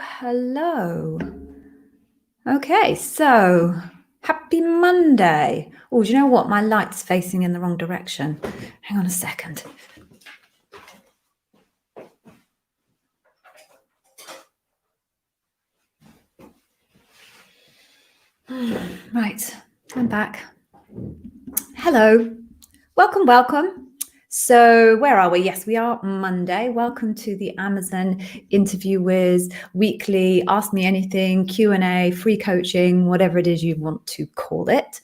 hello. Okay, so happy Monday. Oh, do you know what? My light's facing in the wrong direction. Hang on a second. Right, I'm back. Hello. Welcome. So where are we? Yes, we are Monday. Welcome to the Amazon Interviewers Weekly Ask Me Anything, Q&A, free coaching, whatever it is you want to call it.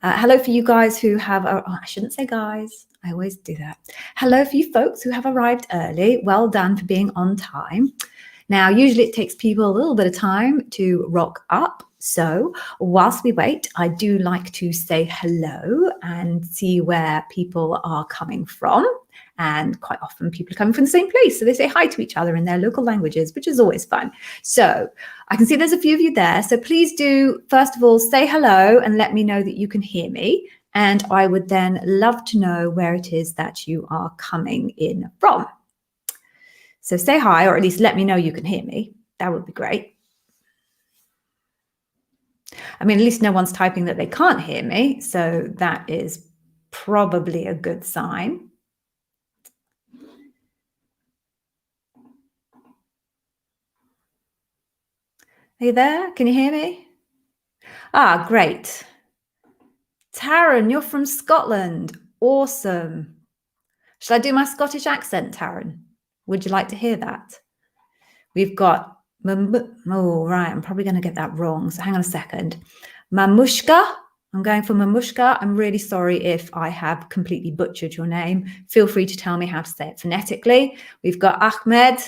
Hello for you guys who have, I shouldn't say guys, I always do that. Hello for you folks who have arrived early. Well done for being on time. Now, usually it takes people a little bit of time to rock up. So whilst we wait, I do like to say hello and see where people are coming from. And quite often people are coming from the same place. So they say hi to each other in their local languages, which is always fun. So I can see there's a few of you there. So please do, first of all, say hello and let me know that you can hear me. And I would then love to know where it is that you are coming in from. So say hi, or at least let me know you can hear me. That would be great. I mean, at least no one's typing that they can't hear me. So that is probably a good sign. Are you there? Can you hear me? Ah, great. Taran, you're from Scotland. Awesome. Shall I do my Scottish accent, Taran? Would you like to hear that? We've got, oh, right, I'm probably going to get that wrong. So hang on a second. Mamushka. I'm going for Mamushka. I'm really sorry if I have completely butchered your name. Feel free to tell me how to say it phonetically. We've got Ahmed.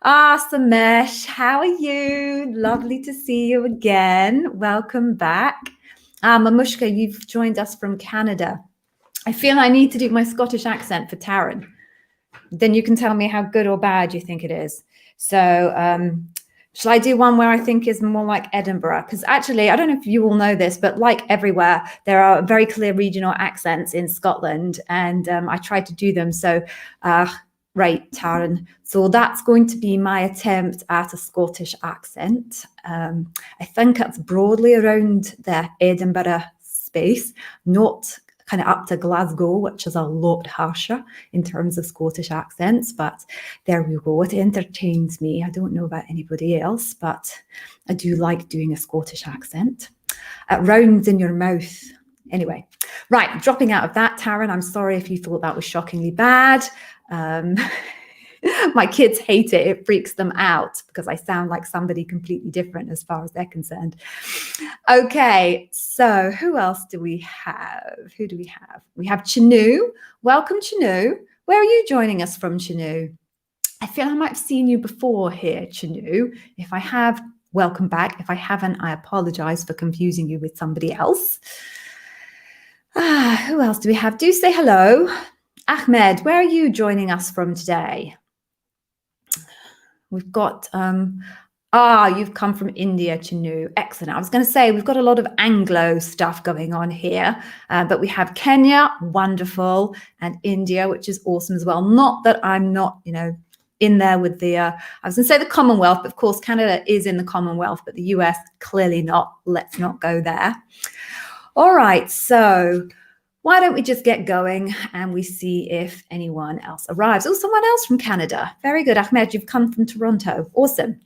Samesh, how are you? Lovely to see you again. Welcome back. Mamushka, you've joined us from Canada. I feel I need to do my Scottish accent for Taran. Then you can tell me how good or bad you think it is. So shall I do one where I think is more like Edinburgh? Because actually, I don't know if you all know this, but like everywhere, there are very clear regional accents in Scotland. And I tried to do them. So, right, Taran. So that's going to be my attempt at a Scottish accent. I think it's broadly around the Edinburgh space, not kind of up to Glasgow, which is a lot harsher in terms of Scottish accents, but there we go. It entertains me. I don't know about anybody else, but I do like doing a Scottish accent. It rounds in your mouth. Anyway, right, dropping out of that, Taran, I'm sorry if you thought that was shockingly bad. My kids hate it. It freaks them out because I sound like somebody completely different as far as they're concerned. Okay, so who else do we have? Who do we have? We have Chinu. Welcome, Chinu. Where are you joining us from, Chinu? I feel I might have seen you before here, Chinu. If I have, welcome back. If I haven't, I apologize for confusing you with somebody else. Who else do we have? Do say hello. Ahmed, where are you joining us from today? We've got, you've come from India, Chinu. Excellent. I was going to say, we've got a lot of Anglo stuff going on here, but we have Kenya, wonderful, and India, which is awesome as well. Not that I'm not, in there with the, I was going to say the Commonwealth, but of course, Canada is in the Commonwealth, but the US, clearly not. Let's not go there. All right, so why don't we just get going and we see if anyone else arrives. Oh, someone else from Canada. Very good, Ahmed. You've come from Toronto. Awesome.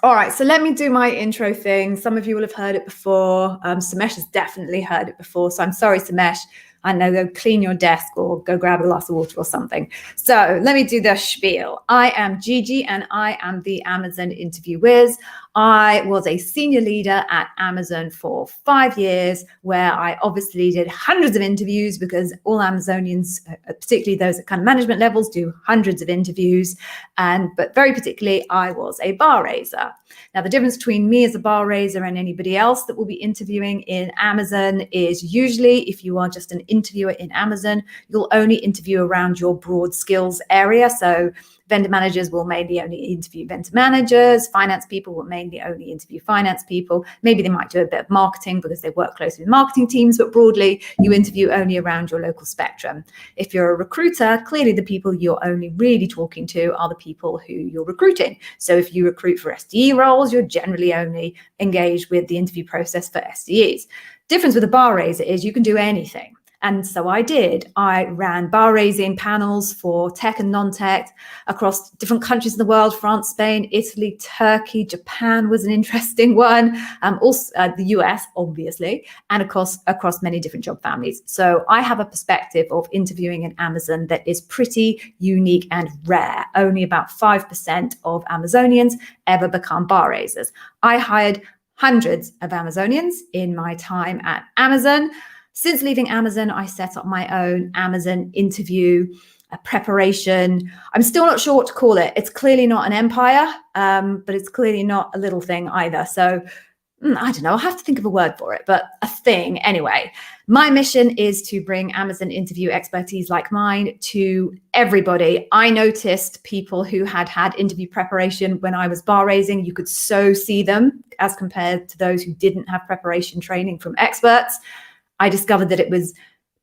All right, so let me do my intro thing. Some of you will have heard it before. Samesh has definitely heard it before. So I'm sorry, Samesh. I know, go clean your desk or go grab a glass of water or something. So let me do the spiel. I am Gigi and I am the Amazon Interview Whiz. I was a senior leader at Amazon for 5 years, where I obviously did hundreds of interviews because all Amazonians, particularly those at kind of management levels, do hundreds of interviews. But very particularly, I was a bar raiser. Now, the difference between me as a bar raiser and anybody else that will be interviewing in Amazon is usually if you are just an interviewer in Amazon, you'll only interview around your broad skills area. So Vendor managers will mainly only interview vendor managers. Finance people will mainly only interview finance people. Maybe they might do a bit of marketing because they work closely with marketing teams, but broadly, you interview only around your local spectrum. If you're a recruiter, clearly the people you're only really talking to are the people who you're recruiting. So if you recruit for SDE roles, you're generally only engaged with the interview process for SDEs. Difference with a bar raiser is you can do anything. And so I did. I ran bar raising panels for tech and non-tech across different countries in the world: France, Spain, Italy, Turkey, Japan was an interesting one, also the US, obviously, and of course across many different job families. So I have a perspective of interviewing in Amazon that is pretty unique and rare. Only about 5% of Amazonians ever become bar raisers. I hired hundreds of Amazonians in my time at Amazon. Since leaving Amazon, I set up my own Amazon interview preparation. I'm still not sure what to call it. It's clearly not an empire, but it's clearly not a little thing either. So I don't know, I'll have to think of a word for it, but a thing anyway. My mission is to bring Amazon interview expertise like mine to everybody. I noticed people who had interview preparation when I was bar raising. You could so see them as compared to those who didn't have preparation training from experts. I discovered that it was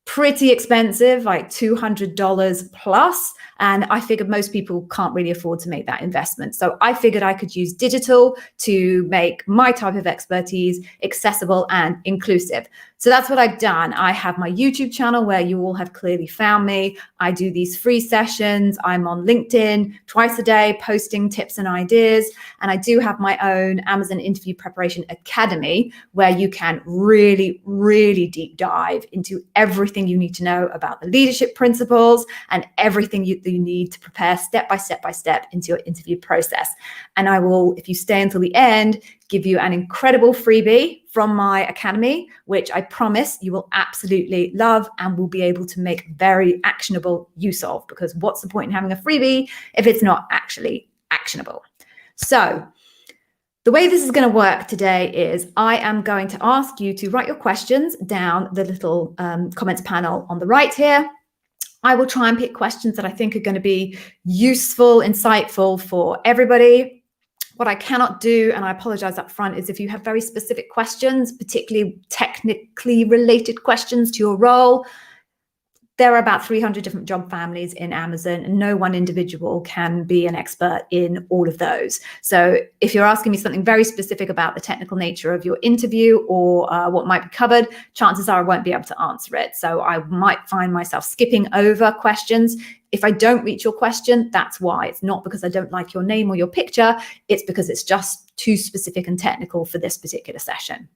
pretty expensive, like $200 plus. And I figured most people can't really afford to make that investment. So I figured I could use digital to make my type of expertise accessible and inclusive. So that's what I've done. I have my YouTube channel where you all have clearly found me. I do these free sessions. I'm on LinkedIn twice a day, posting tips and ideas. And I do have my own Amazon Interview Preparation Academy where you can really, really deep dive into everything you need to know about the leadership principles and everything you need to prepare step by step into your interview process. And I will, if you stay until the end, give you an incredible freebie from my academy, which I promise you will absolutely love and will be able to make very actionable use of, because what's the point in having a freebie if it's not actually actionable? So the way this is going to work today is I am going to ask you to write your questions down the little comments panel on the right here. I will try and pick questions that I think are going to be useful, insightful for everybody. What I cannot do, and I apologize up front, is if you have very specific questions, particularly technically related questions to your role. There are about 300 different job families in Amazon, and no one individual can be an expert in all of those. So if you're asking me something very specific about the technical nature of your interview or what might be covered, chances are I won't be able to answer it. So I might find myself skipping over questions. If I don't reach your question, that's why. It's not because I don't like your name or your picture. It's because it's just too specific and technical for this particular session.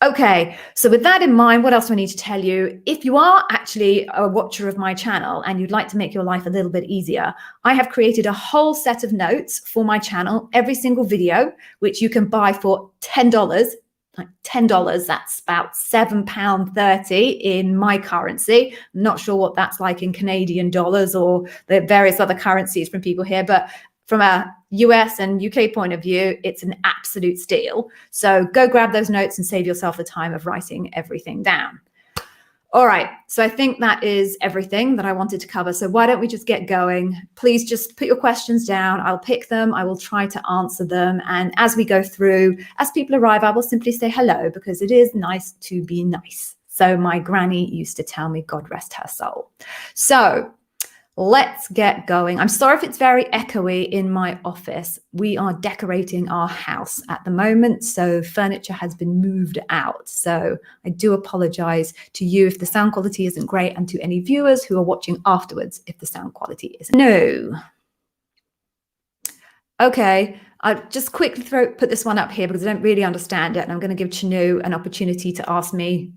Okay, so with that in mind, what else do I need to tell you? If you are actually a watcher of my channel and you'd like to make your life a little bit easier, I have created a whole set of notes for my channel, every single video, which you can buy for $10. Like $10, that's about £7.30 in my currency. I'm not sure what that's like in Canadian dollars or the various other currencies from people here, but from a US and UK point of view, it's an absolute steal. So go grab those notes and save yourself the time of writing everything down. All right, so I think that is everything that I wanted to cover. So why don't we just get going? Please just put your questions down. I'll pick them. I will try to answer them. And as we go through, as people arrive, I will simply say hello, because it is nice to be nice. So my granny used to tell me, God rest her soul. So let's get going. I'm sorry if it's very echoey in my office. We are decorating our house at the moment, so furniture has been moved out. So I do apologize to you if the sound quality isn't great, and to any viewers who are watching afterwards if the sound quality isn't. No. Okay, I'll just quickly put this one up here because I don't really understand it, and I'm going to give Chanu an opportunity to ask me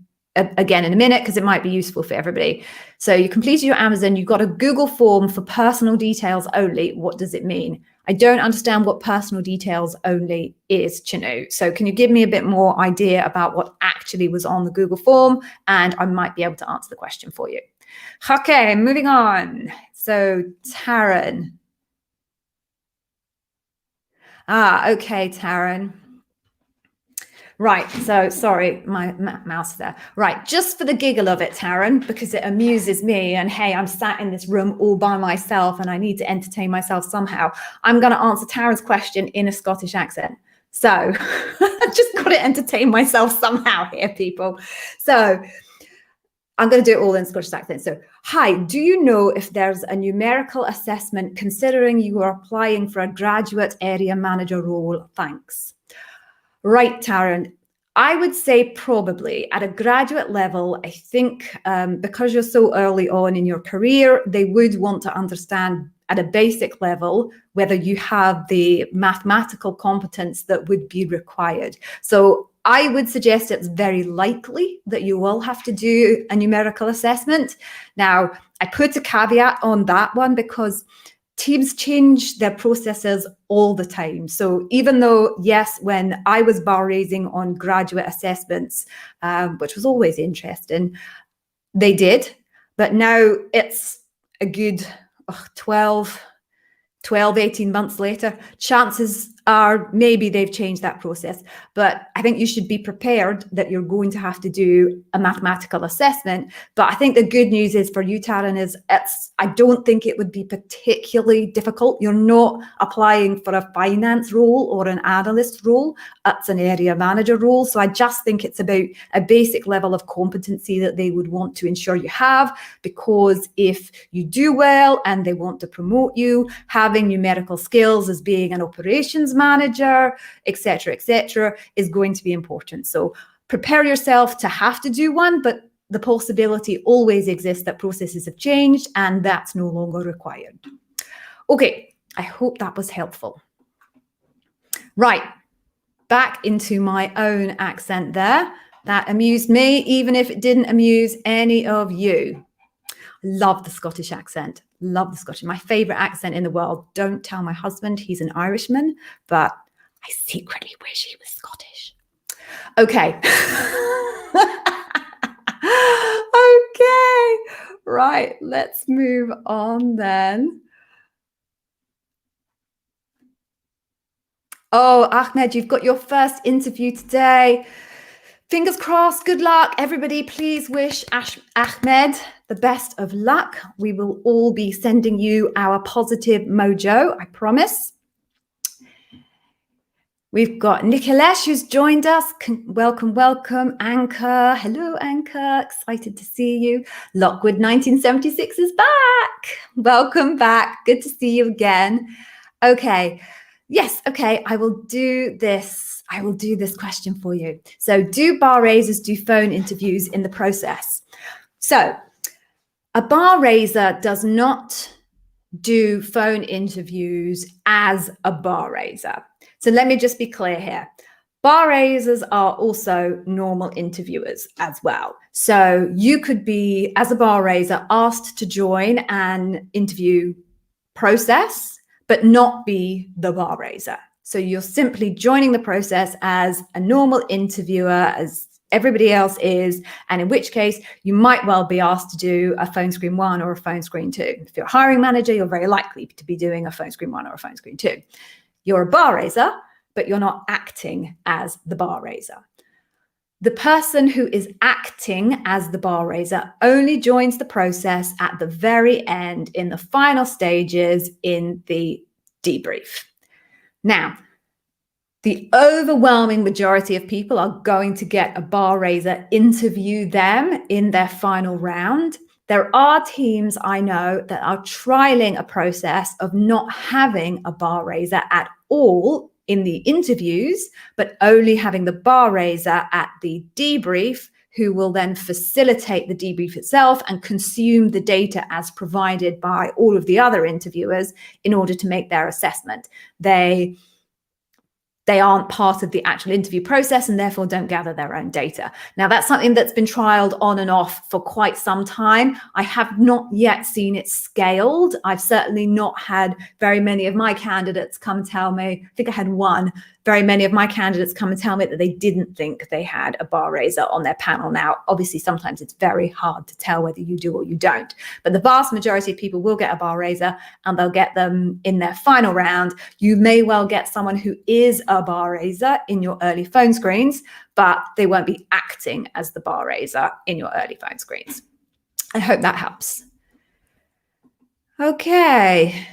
again in a minute because it might be useful for everybody. So you completed your Amazon, you've got a Google form for personal details only. What does it mean? I don't understand what personal details only is, Chanu. So can you give me a bit more idea about what actually was on the Google form, and I might be able to answer the question for you. Okay, moving on. So Taran. Okay, Taran. Right, so sorry, my mouse there. Right, just for the giggle of it, Taran, because it amuses me, and hey, I'm sat in this room all by myself and I need to entertain myself somehow, I'm going to answer Taran's question in a Scottish accent. So I've just got to entertain myself somehow here, people. So I'm going to do it all in Scottish accent. So, hi, do you know if there's a numerical assessment considering you are applying for a graduate area manager role? Thanks. Right, Taran. I would say probably at a graduate level. I think because you're so early on in your career, they would want to understand at a basic level whether you have the mathematical competence that would be required. So I would suggest it's very likely that you will have to do a numerical assessment. Now, I put a caveat on that one because teams change their processes all the time. So even though, yes, when I was bar raising on graduate assessments, which was always interesting, they did. But now it's a good 12, 18 months later, chances are maybe they've changed that process. But I think you should be prepared that you're going to have to do a mathematical assessment. But I think the good news is for you, Taran, is I don't think it would be particularly difficult. You're not applying for a finance role or an analyst role. It's an area manager role. So I just think it's about a basic level of competency that they would want to ensure you have, because if you do well and they want to promote you, having numerical skills as being an operations manager, etc., is going to be important. So prepare yourself to have to do one, but the possibility always exists that processes have changed and that's no longer required. Okay, I hope that was helpful. Right, back into my own accent there. That amused me, even if it didn't amuse any of you. Love the Scottish accent. Love the Scottish. My favourite accent in the world. Don't tell my husband, he's an Irishman, but I secretly wish he was Scottish. Okay. Okay. Right. Let's move on then. Oh, Ahmed, you've got your first interview today. Fingers crossed. Good luck. Everybody, please wish Ahmed the best of luck. We will all be sending you our positive mojo, I promise. We've got Nicolesh who's joined us. Welcome, welcome. Anchor. Hello, Anchor. Excited to see you. Lockwood 1976 is back. Welcome back. Good to see you again. Okay. Yes. Okay. I will do this question for you. So, do bar raisers do phone interviews in the process? So, a bar raiser does not do phone interviews as a bar raiser. So let me just be clear here. Bar raisers are also normal interviewers as well. So you could be, as a bar raiser, asked to join an interview process, but not be the bar raiser. So you're simply joining the process as a normal interviewer, as everybody else is, and in which case you might well be asked to do a phone screen 1 or a phone screen 2. If you're a hiring manager, you're very likely to be doing a phone screen 1 or a phone screen 2. You're a bar raiser, but you're not acting as the bar raiser. The person who is acting as the bar raiser only joins the process at the very end, in the final stages, in the debrief. Now, the overwhelming majority of people are going to get a bar raiser interview them in their final round. There are teams I know that are trialing a process of not having a bar raiser at all in the interviews, but only having the bar raiser at the debrief, who will then facilitate the debrief itself and consume the data as provided by all of the other interviewers in order to make their assessment. They aren't part of the actual interview process and therefore don't gather their own data. Now, that's something that's been trialed on and off for quite some time. I have not yet seen it scaled. I've certainly not had very many of my candidates come tell me, I think I had one, very many of my candidates come and tell me that they didn't think they had a bar raiser on their panel. Now, obviously, sometimes it's very hard to tell whether you do or you don't, but the vast majority of people will get a bar raiser, and they'll get them in their final round. You may well get someone who is a bar raiser in your early phone screens, but they won't be acting as the bar raiser in your early phone screens. I hope that helps. Okay.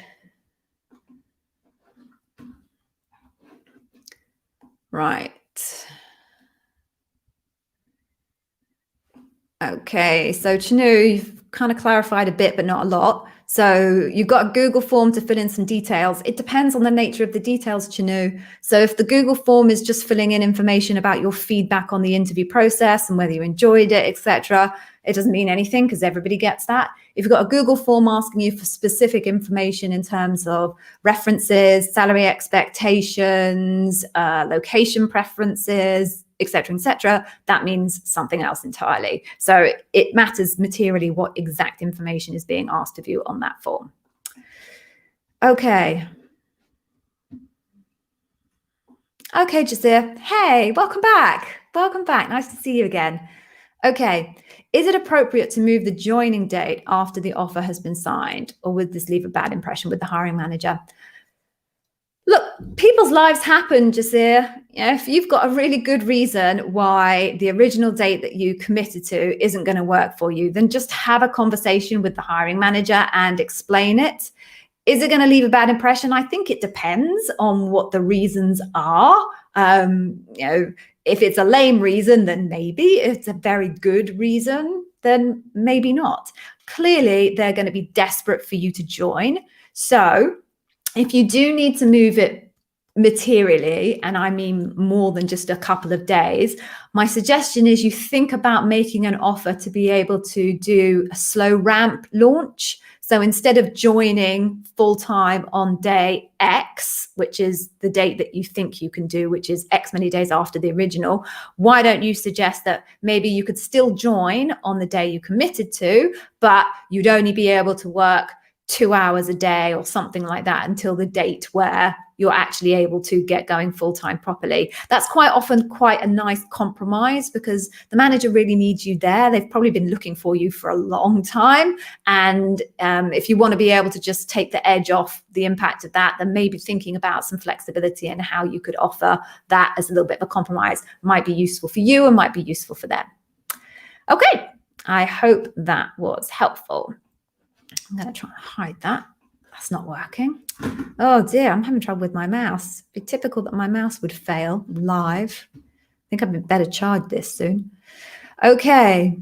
Right. Okay, so Chanu, you've kind of clarified a bit, but not a lot. So you've got a Google form to fill in some details. It depends on the nature of the details, Chanu. So if the Google form is just filling in information about your feedback on the interview process and whether you enjoyed it, etc., it doesn't mean anything because everybody gets that. If you've got a Google form asking you for specific information in terms of references, salary expectations, location preferences, etc., that means something else entirely. So it matters materially what exact information is being asked of you on that form. Okay. Okay, Jasir. Hey, welcome back. Welcome back. Nice to see you again. Okay. Is it appropriate to move the joining date after the offer has been signed, or would this leave a bad impression with the hiring manager? Look, people's lives happen, Jasir. If you've got a really good reason why the original date that you committed to isn't going to work for you, then just have a conversation with the hiring manager and explain it. Is it going to leave a bad impression? I think it depends on what the reasons are. If it's a lame reason, then maybe. If it's a very good reason, then maybe not. Clearly, they're going to be desperate for you to join. So if you do need to move it materially, and I mean more than just a couple of days, my suggestion is you think about making an offer to be able to do a slow ramp launch. So instead of joining full-time on day X, which is the date that you think you can do, which is X many days after the original, why don't you suggest that maybe you could still join on the day you committed to, but you'd only be able to work 2 hours a day or something like that until the date where you're actually able to get going full-time properly. That's quite often quite a nice compromise because the manager really needs you there. They've probably been looking for you for a long time. And if you want to be able to just take the edge off the impact of that, then maybe thinking about some flexibility and how you could offer that as a little bit of a compromise might be useful for you and might be useful for them. Okay, I hope that was helpful. I'm going to try and hide that. That's not working. Oh dear, I'm having trouble with my mouse. It'd be typical that my mouse would fail live. I think I'd better charge this soon. Okay.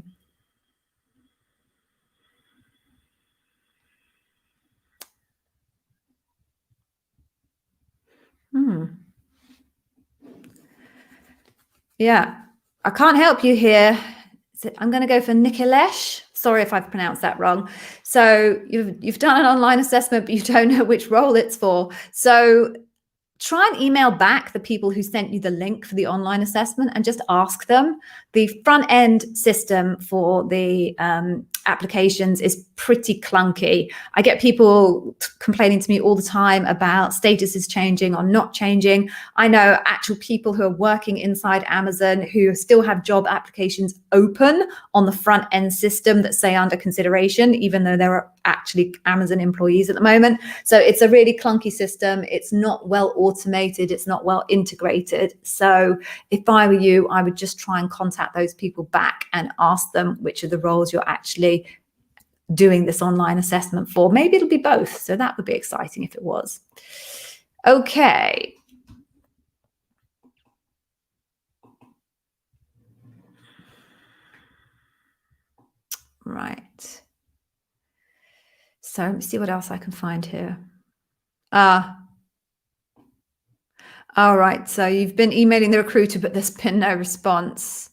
Yeah, I can't help you here. I'm going to go for Nikhilesh. Sorry if I've pronounced that wrong. So you've done an online assessment, but you don't know which role it's for. So try and email back the people who sent you the link for the online assessment and just ask them. The front end system for the applications is pretty clunky. I get people complaining to me all the time about statuses changing or not changing. I know actual people who are working inside Amazon who still have job applications open on the front end system that say under consideration, even though there are actually Amazon employees at the moment. So it's a really clunky system. It's not well automated. It's not well integrated. So if I were you, I would just try and contact those people back and ask them which of the roles you're actually doing this online assessment for. Maybe it'll be both. So that would be exciting if it was. Okay. Right. So let me see what else I can find here. All right. So you've been emailing the recruiter, but there's been no response.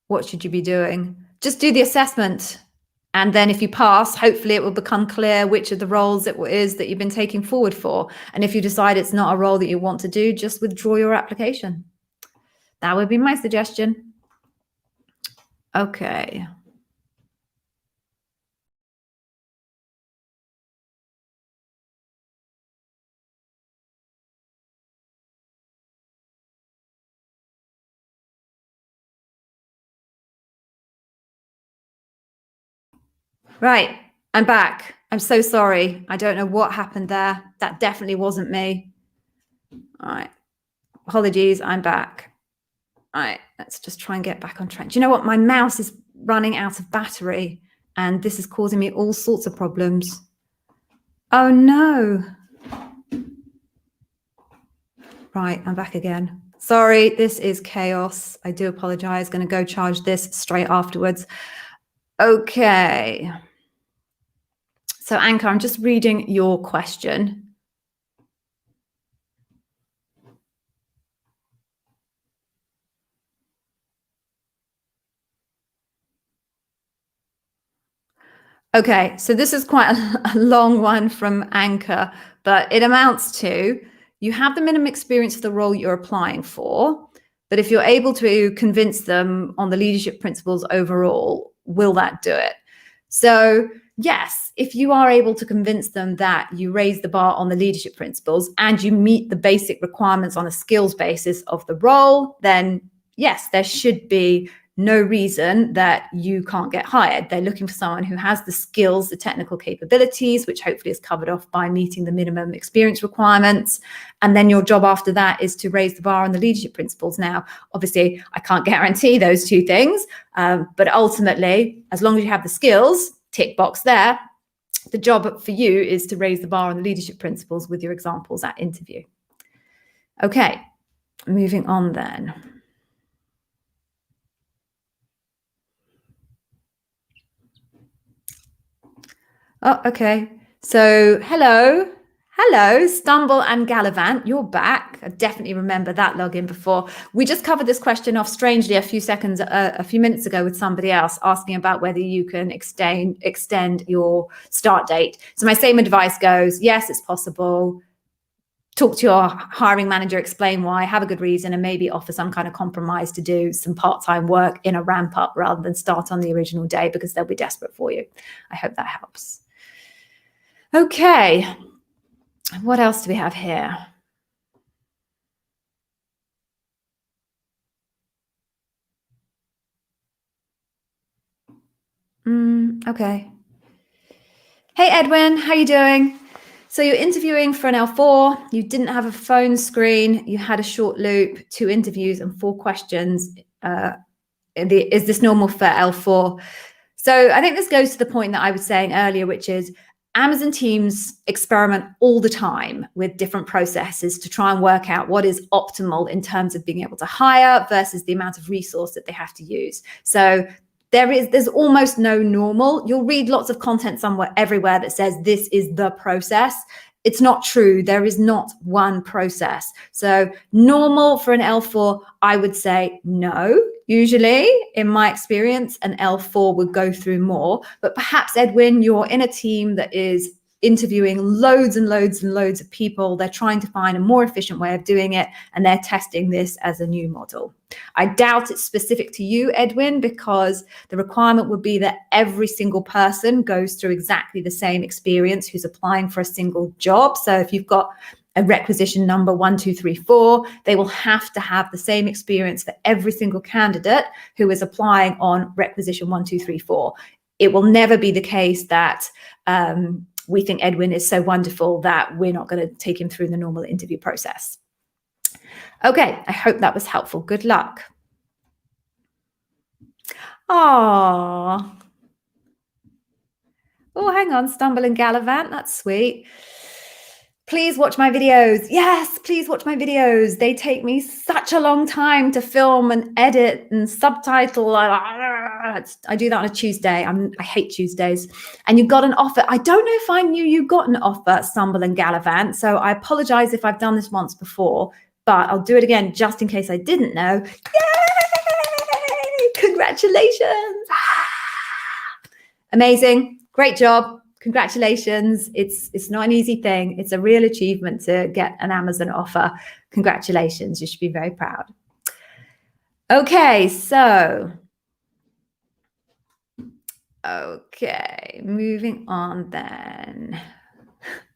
What should you be doing? Just do the assessment. And then if you pass, hopefully it will become clear which of the roles it is that you've been taking forward for. And if you decide it's not a role that you want to do, just withdraw your application. That would be my suggestion. Okay. Right, I'm back. I'm so sorry. I don't know what happened there. That definitely wasn't me. All right, apologies, I'm back. All right, let's just try and get back on track. Do you know what? My mouse is running out of battery and this is causing me all sorts of problems. Oh no. Right, I'm back again. Sorry, this is chaos. I do apologize. Going to go charge this straight afterwards. Okay. So Anchor, I'm just reading your question. Okay, so this is quite a long one from Anchor, but it amounts to, you have the minimum experience for the role you're applying for, but if you're able to convince them on the leadership principles overall, will that do it? So yes, if you are able to convince them that you raise the bar on the leadership principles and you meet the basic requirements on a skills basis of the role, then yes, there should be no reason that you can't get hired. They're looking for someone who has the skills, the technical capabilities, which hopefully is covered off by meeting the minimum experience requirements. And then your job after that is to raise the bar on the leadership principles. Now, obviously, I can't guarantee those two things, but ultimately, as long as you have the skills, tick box there, the job for you is to raise the bar on the leadership principles with your examples at interview. Okay, moving on then. Oh, okay. So, hello, Stumble and Gallivant, you're back. I definitely remember that login before. We just covered this question off strangely a few minutes ago with somebody else asking about whether you can extend your start date. So my same advice goes, yes, it's possible. Talk to your hiring manager, explain why, have a good reason, and maybe offer some kind of compromise to do some part-time work in a ramp up rather than start on the original day because they'll be desperate for you. I hope that helps. Okay, what else do we have here? Okay. Hey, Edwin, how you doing? So you're interviewing for an L4, you didn't have a phone screen, you had a short loop, 2 interviews and 4 questions. Is this normal for L4? So I think this goes to the point that I was saying earlier, which is Amazon teams experiment all the time with different processes to try and work out what is optimal in terms of being able to hire versus the amount of resource that they have to use. So there's almost no normal. You'll read lots of content everywhere that says this is the process. It's not true. There is not one process. So normal for an L4, I would say no. Usually, in my experience, an L4 would go through more. But perhaps, Edwin, you're in a team that is interviewing loads and loads and loads of people. They're trying to find a more efficient way of doing it, and they're testing this as a new model. I doubt it's specific to you, Edwin, because the requirement would be that every single person goes through exactly the same experience who's applying for a single job. So if you've got a requisition number 1, 2, 3, 4, they will have to have the same experience for every single candidate who is applying on requisition 1, 2, 3, 4. It will never be the case that we think Edwin is so wonderful that we're not going to take him through the normal interview process. Okay, I hope that was helpful. Good luck. Oh, hang on, Stumble and Gallivant, that's sweet. Please watch my videos. Yes, please watch my videos. They take me such a long time to film and edit and subtitle. I do that on a Tuesday. I hate Tuesdays. And you got an offer. I don't know if I knew you got an offer, Stumble and Gallivant. So I apologize if I've done this once before, but I'll do it again just in case I didn't know. Yay! Congratulations. Amazing. Great job. Congratulations. It's not an easy thing. It's a real achievement to get an Amazon offer. Congratulations. You should be very proud. Okay, so. Okay, moving on then.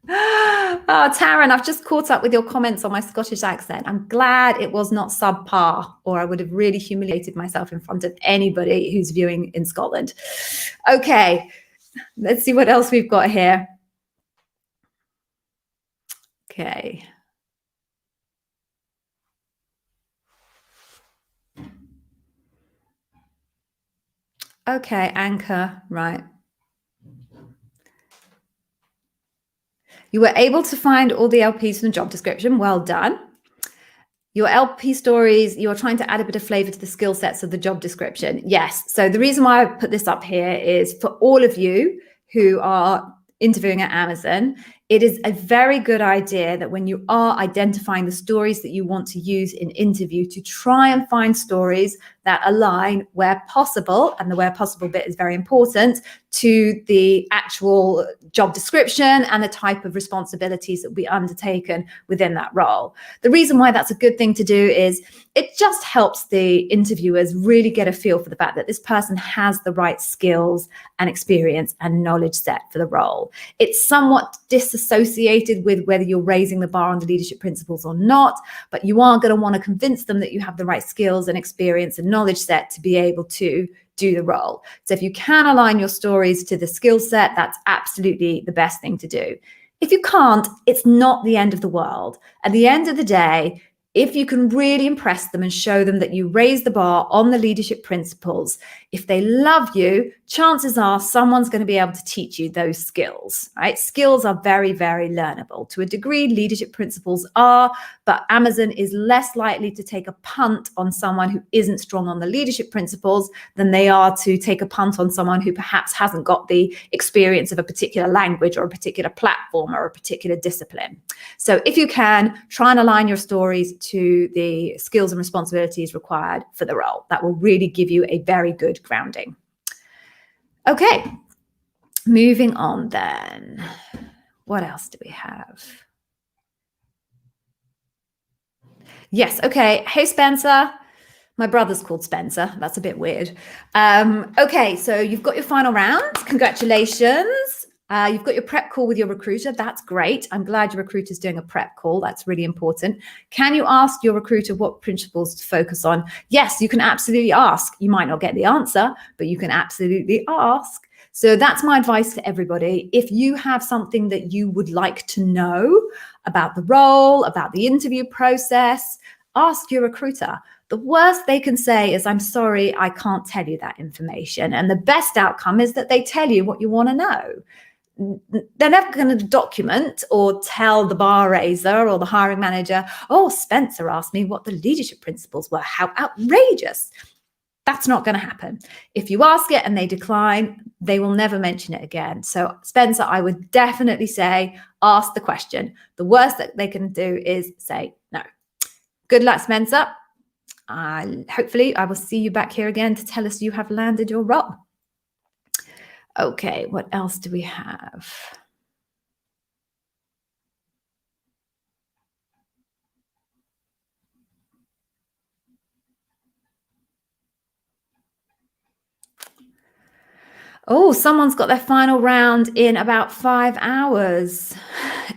Oh, Taran, I've just caught up with your comments on my Scottish accent. I'm glad it was not subpar, or I would have really humiliated myself in front of anybody who's viewing in Scotland. Okay. Let's see what else we've got here. Okay. Okay, anchor, right. You were able to find all the LPs from the job description. Well done. Your LP stories, you're trying to add a bit of flavor to the skill sets of the job description. Yes. So the reason why I put this up here is for all of you who are interviewing at Amazon, it is a very good idea that when you are identifying the stories that you want to use in interview, to try and find stories that align where possible, and the where possible bit is very important, to the actual job description and the type of responsibilities that will be undertaken within that role. The reason why that's a good thing to do is it just helps the interviewers really get a feel for the fact that this person has the right skills and experience and knowledge set for the role. It's somewhat disassociated with whether you're raising the bar on the leadership principles or not, but you are going to want to convince them that you have the right skills and experience and knowledge set to be able to do the role. So if you can align your stories to the skill set, that's absolutely the best thing to do. If you can't, it's not the end of the world. At the end of the day, if you can really impress them and show them that you raise the bar on the leadership principles, if they love you, chances are someone's going to be able to teach you those skills, right? Skills are very, very learnable. To a degree, leadership principles are, but Amazon is less likely to take a punt on someone who isn't strong on the leadership principles than they are to take a punt on someone who perhaps hasn't got the experience of a particular language or a particular platform or a particular discipline. So if you can, try and align your stories to the skills and responsibilities required for the role. That will really give you a very good grounding. Okay, moving on then. What else do we have? Yes, okay. Hey, Spencer. My brother's called Spencer. That's a bit weird. Okay, so you've got your final round. Congratulations. You've got your prep call with your recruiter. That's great. I'm glad your recruiter's doing a prep call. That's really important. Can you ask your recruiter what principles to focus on? Yes, you can absolutely ask. You might not get the answer, but you can absolutely ask. So that's my advice to everybody. If you have something that you would like to know about the role, about the interview process, ask your recruiter. The worst they can say is, I'm sorry, I can't tell you that information. And the best outcome is that they tell you what you want to know. They're never going to document or tell the bar raiser or the hiring manager, oh, Spencer asked me what the leadership principles were. How outrageous. That's not going to happen. If you ask it and they decline, they will never mention it again. So Spencer, I would definitely say, ask the question. The worst that they can do is say no. Good luck, Spencer. Hopefully I will see you back here again to tell us you have landed your role. Okay, what else do we have? Oh, someone's got their final round in about 5 hours.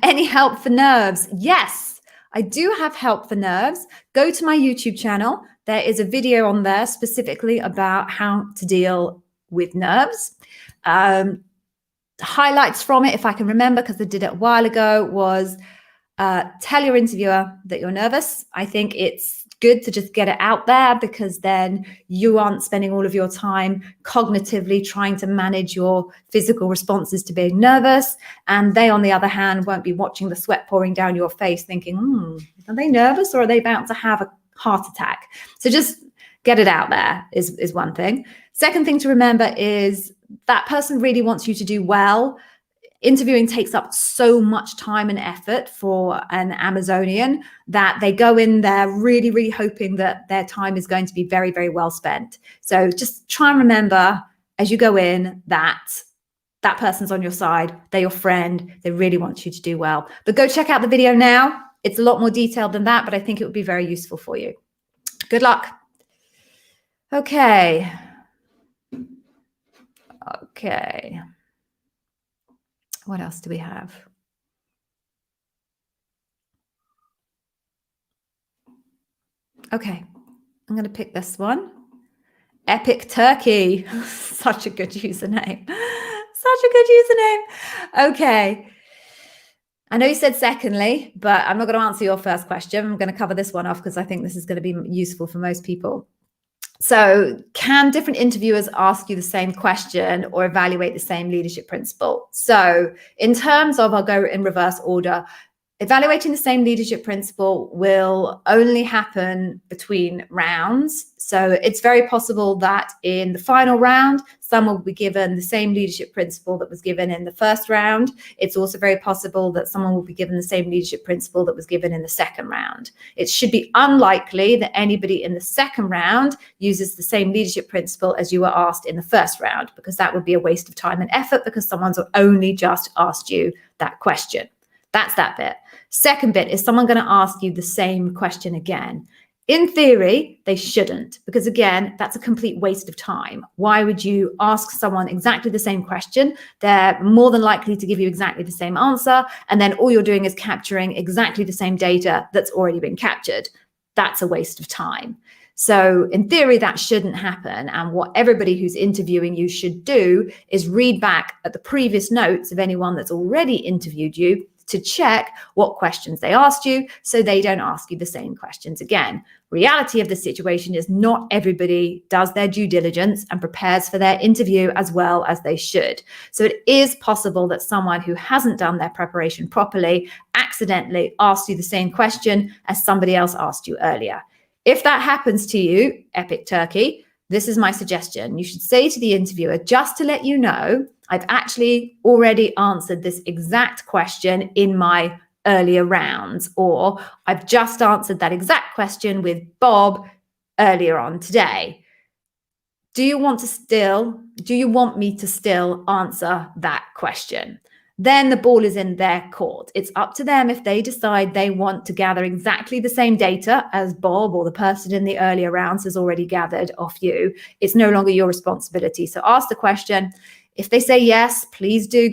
Any help for nerves? Yes, I do have help for nerves. Go to my YouTube channel. There is a video on there specifically about how to deal with nerves. Highlights from it, if I can remember, because I did it a while ago, was tell your interviewer that you're nervous. I think it's good to just get it out there, because then you aren't spending all of your time cognitively trying to manage your physical responses to being nervous. And they, on the other hand, won't be watching the sweat pouring down your face thinking, are they nervous or are they about to have a heart attack? So just get it out there is one thing. Second thing to remember is that person really wants you to do well. Interviewing takes up so much time and effort for an Amazonian that they go in there really, really hoping that their time is going to be very, very well spent. So just try and remember as you go in that that person's on your side. They're your friend. They really want you to do well. But go check out the video now. It's a lot more detailed than that, but I think it would be very useful for you. Good luck. Okay. Okay. What else do we have? Okay, I'm going to pick this one. Epic Turkey. Such a good username. Such a good username. Okay. I know you said secondly, but I'm not going to answer your first question. I'm going to cover this one off because I think this is going to be useful for most people. So, can different interviewers ask you the same question or evaluate the same leadership principle? So, in terms of, I'll go in reverse order. Evaluating the same leadership principle will only happen between rounds. So it's very possible that in the final round, someone will be given the same leadership principle that was given in the first round. It's also very possible that someone will be given the same leadership principle that was given in the second round. It should be unlikely that anybody in the second round uses the same leadership principle as you were asked in the first round, because that would be a waste of time and effort because someone's only just asked you that question. That's that bit. Second bit, is someone going to ask you the same question again? In theory, they shouldn't, because again, that's a complete waste of time. Why would you ask someone exactly the same question? They're more than likely to give you exactly the same answer, and then all you're doing is capturing exactly the same data that's already been captured. That's a waste of time. So in theory, that shouldn't happen. And what everybody who's interviewing you should do is read back at the previous notes of anyone that's already interviewed you to check what questions they asked you so they don't ask you the same questions again. Reality of the situation is not everybody does their due diligence and prepares for their interview as well as they should. So it is possible that someone who hasn't done their preparation properly accidentally asks you the same question as somebody else asked you earlier. If that happens to you, epic turkey, this is my suggestion. You should say to the interviewer, just to let you know, I've actually already answered this exact question in my earlier rounds, or I've just answered that exact question with Bob earlier on today. Do you want me to still answer that question? Then the ball is in their court. It's up to them if they decide they want to gather exactly the same data as Bob or the person in the earlier rounds has already gathered off you. It's no longer your responsibility. So ask the question. If they say yes, please do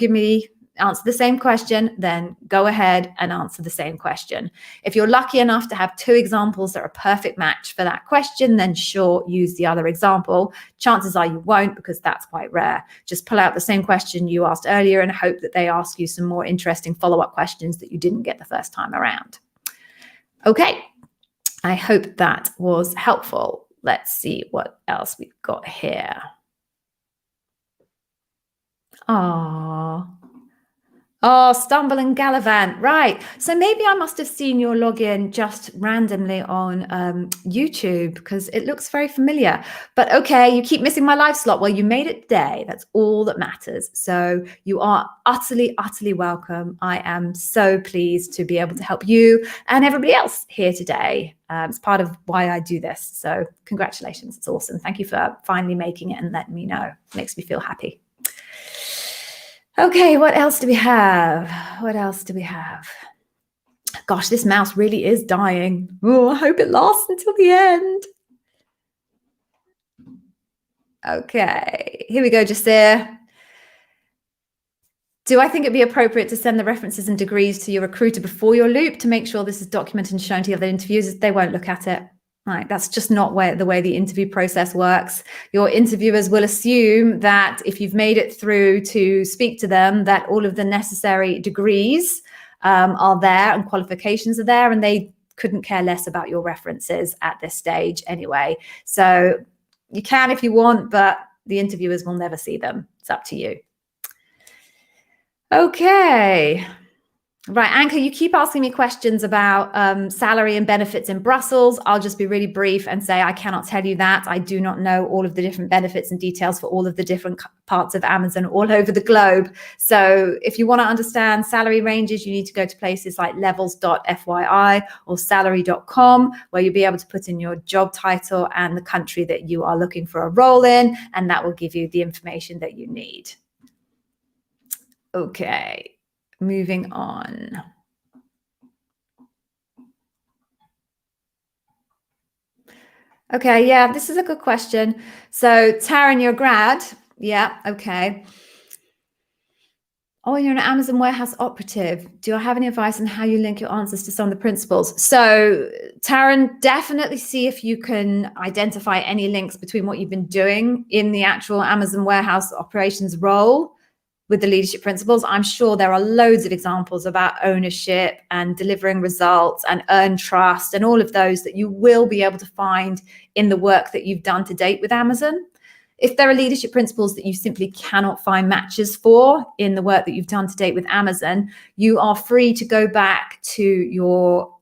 answer the same question, then go ahead and answer the same question. If you're lucky enough to have two examples that are a perfect match for that question, then sure, use the other example. Chances are you won't, because that's quite rare. Just pull out the same question you asked earlier and hope that they ask you some more interesting follow-up questions that you didn't get the first time around. Okay, I hope that was helpful. Let's see what else we've got here. Oh, Stumble and Gallivant. Right. So maybe I must have seen your login just randomly on YouTube because it looks very familiar. But okay, you keep missing my live slot. Well, you made it today. That's all that matters. So you are utterly, utterly welcome. I am so pleased to be able to help you and everybody else here today. It's part of why I do this. So congratulations. It's awesome. Thank you for finally making it and letting me know. It makes me feel happy. Okay, what else do we have? Gosh, this mouse really is dying. Oh, I hope it lasts until the end. Okay, here we go, Jasir. Do I think it'd be appropriate to send the references and degrees to your recruiter before your loop to make sure this is documented and shown to the other interviewers? They won't look at it. Right, that's just not the way the interview process works. Your interviewers will assume that if you've made it through to speak to them, that all of the necessary degrees are there and qualifications are there, and they couldn't care less about your references at this stage anyway. So you can if you want, but the interviewers will never see them. It's up to you. Okay. Right, Anchor, you keep asking me questions about salary and benefits in Brussels. I'll just be really brief and say I cannot tell you that. I do not know all of the different benefits and details for all of the different parts of Amazon all over the globe. So if you want to understand salary ranges, you need to go to places like levels.fyi or salary.com, where you'll be able to put in your job title and the country that you are looking for a role in, and that will give you the information that you need. Okay. Moving on. Okay, yeah, this is a good question. So, Taran, you're a grad. Yeah, okay. Oh, you're an Amazon warehouse operative. Do I have any advice on how you link your answers to some of the principles? So, Taran, definitely see if you can identify any links between what you've been doing in the actual Amazon warehouse operations role with the leadership principles. I'm sure there are loads of examples about ownership and delivering results and earn trust and all of those that you will be able to find in the work that you've done to date with Amazon. If there are leadership principles that you simply cannot find matches for in the work that you've done to date with Amazon, you are free to go back to your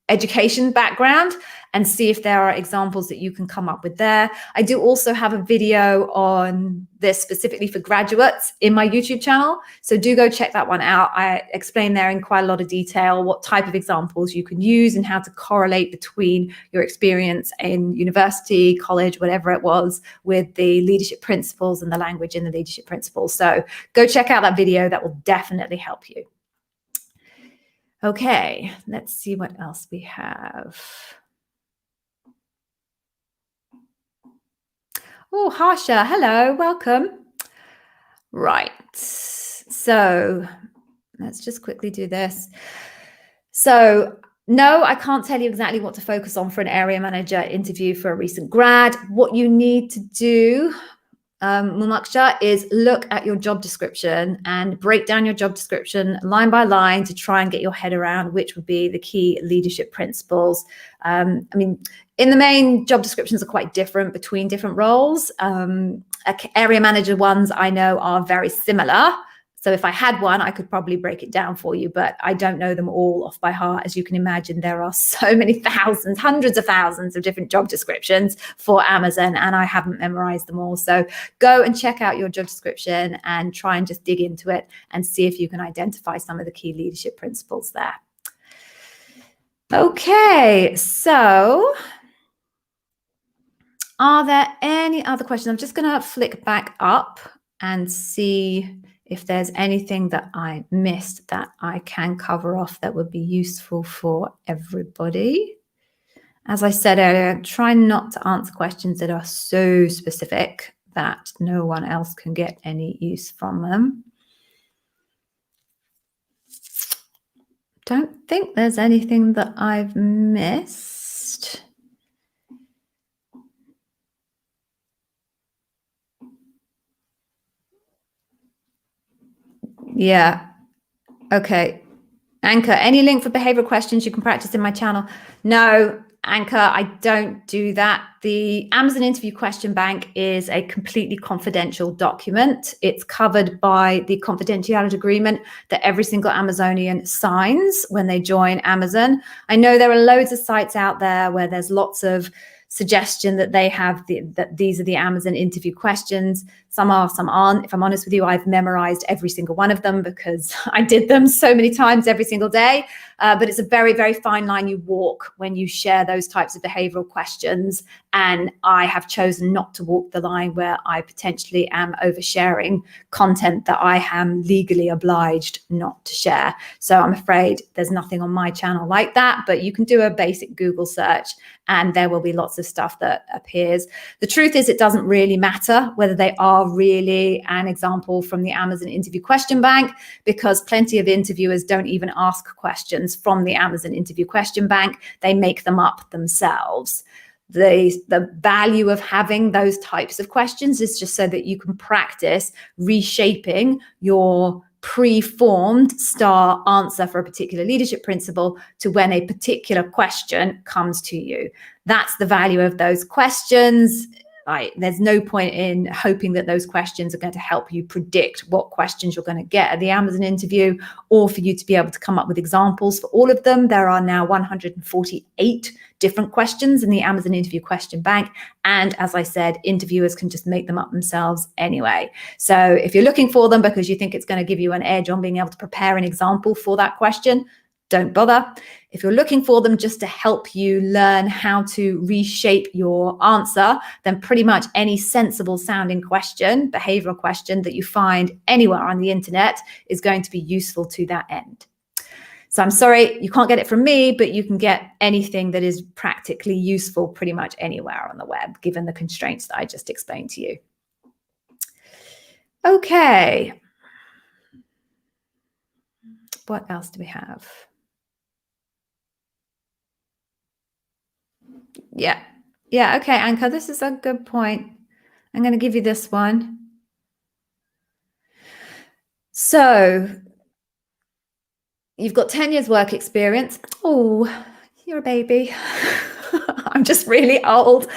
education background and see if there are examples that you can come up with there. I do also have a video on this specifically for graduates in my YouTube channel, so do go check that one out. I explain there in quite a lot of detail what type of examples you can use and how to correlate between your experience in university, college, whatever it was, with the leadership principles and the language in the leadership principles. So go check out that video. That will definitely help you. Okay, let's see what else we have. Oh, Harsha, hello, welcome. Right, so let's just quickly do this. So no, I can't tell you exactly what to focus on for an area manager interview for a recent grad. What you need to do, Mumaksha, is look at your job description and break down your job description line by line to try and get your head around which would be the key leadership principles. I mean, in the main, job descriptions are quite different between different roles. Area manager ones I know are very similar. So if I had one, I could probably break it down for you, but I don't know them all off by heart. As you can imagine, there are so many thousands, hundreds of thousands of different job descriptions for Amazon, and I haven't memorized them all. So go and check out your job description and try and just dig into it and see if you can identify some of the key leadership principles there. Okay, so are there any other questions? I'm just going to flick back up and see if there's anything that I missed that I can cover off that would be useful for everybody. As I said earlier, try not to answer questions that are so specific that no one else can get any use from them. Don't think there's anything that I've missed. Yeah. Okay. Anchor, any link for behavioral questions you can practice in my channel? No, Anchor, I don't do that. The Amazon interview question bank is a completely confidential document. It's covered by the confidentiality agreement that every single Amazonian signs when they join Amazon. I know there are loads of sites out there where there's lots of suggestion that they have that these are the Amazon interview questions. Some are, some aren't. If I'm honest with you, I've memorized every single one of them because I did them so many times every single day. But it's a very, very fine line you walk when you share those types of behavioral questions. And I have chosen not to walk the line where I potentially am oversharing content that I am legally obliged not to share. So I'm afraid there's nothing on my channel like that, but you can do a basic Google search and there will be lots of stuff that appears. The truth is, it doesn't really matter whether they are really an example from the Amazon interview question bank, because plenty of interviewers don't even ask questions from the Amazon interview question bank. They make them up themselves. The value of having those types of questions is just so that you can practice reshaping your pre-formed star answer for a particular leadership principle to when a particular question comes to you. That's the value of those questions. There's no point in hoping that those questions are going to help you predict what questions you're going to get at the Amazon interview, or for you to be able to come up with examples for all of them. There are now 148 different questions in the Amazon interview question bank. And as I said, interviewers can just make them up themselves anyway. So if you're looking for them because you think it's going to give you an edge on being able to prepare an example for that question, don't bother. If you're looking for them just to help you learn how to reshape your answer, then pretty much any sensible sounding question, behavioral question that you find anywhere on the internet is going to be useful to that end. So I'm sorry, you can't get it from me, but you can get anything that is practically useful pretty much anywhere on the web, given the constraints that I just explained to you. Okay. What else do we have? Yeah. Yeah. Okay, Anchor, this is a good point. I'm going to give you this one. So you've got 10 years work experience. Oh, you're a baby. I'm just really old.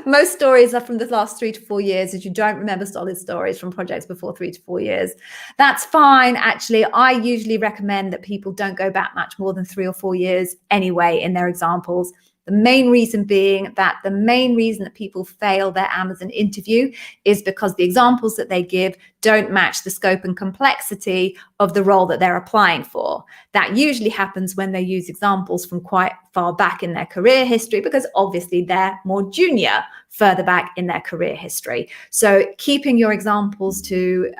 Most stories are from the last 3 to 4 years, as you don't remember solid stories from projects before 3 to 4 years. That's fine. Actually, I usually recommend that people don't go back much more than 3 or 4 years anyway in their examples. The main reason being that people fail their Amazon interview is because the examples that they give don't match the scope and complexity of the role that they're applying for. That usually happens when they use examples from quite far back in their career history, because obviously they're more junior further back in their career history. So keeping your examples to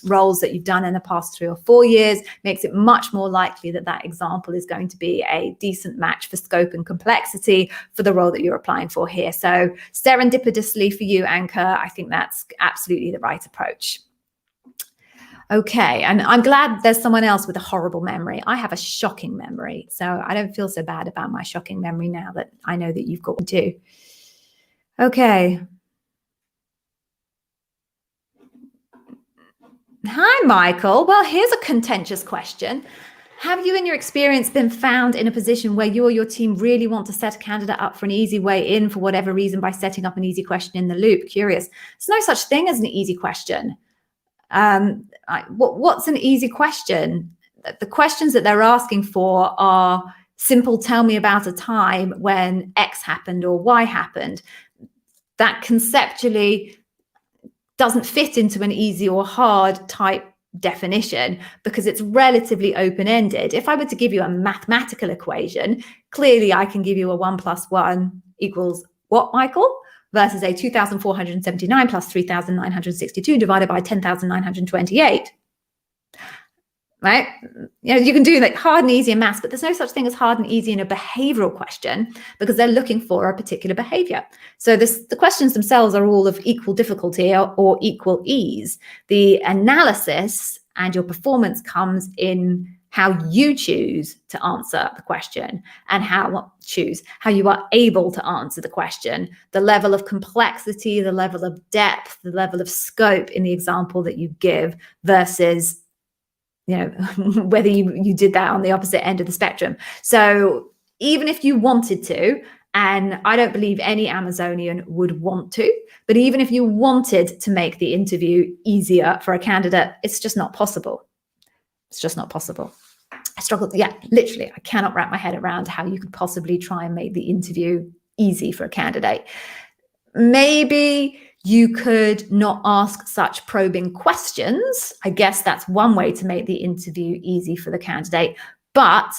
roles that you've done in the past 3 or 4 years makes it much more likely that that example is going to be a decent match for scope and complexity for the role that you're applying for here. So serendipitously for you, Anchor, I think that's absolutely the right approach. Okay, and I'm glad there's someone else with a horrible memory. I have a shocking memory, so I don't feel so bad about my shocking memory now that I know that you've got one too. Okay. Hi, Michael. Well, here's a contentious question. Have you in your experience been found in a position where you or your team really want to set a candidate up for an easy way in for whatever reason by setting up an easy question in the loop? Curious. There's no such thing as an easy question. What's an easy question? The questions that they're asking for are simple, tell me about a time when X happened or Y happened. That conceptually doesn't fit into an easy or hard type definition because it's relatively open-ended. If I were to give you a mathematical equation, clearly I can give you a 1 + 1 = what, Michael? Versus a 2,479 plus 3,962 divided by 10,928. Right? You know, you can do like hard and easy in maths, but there's no such thing as hard and easy in a behavioral question because they're looking for a particular behavior. So the questions themselves are all of equal difficulty or equal ease. The analysis and your performance comes in how you choose to answer the question and how you are able to answer the question, the level of complexity, the level of depth, the level of scope in the example that you give versus whether you did that on the opposite end of the spectrum. So even if you wanted to, and I don't believe any Amazonian would want to, but even if you wanted to make the interview easier for a candidate, it's just not possible. It's just not possible. I struggle. Yeah, literally, I cannot wrap my head around how you could possibly try and make the interview easy for a candidate. Maybe you could not ask such probing questions. I guess that's one way to make the interview easy for the candidate. But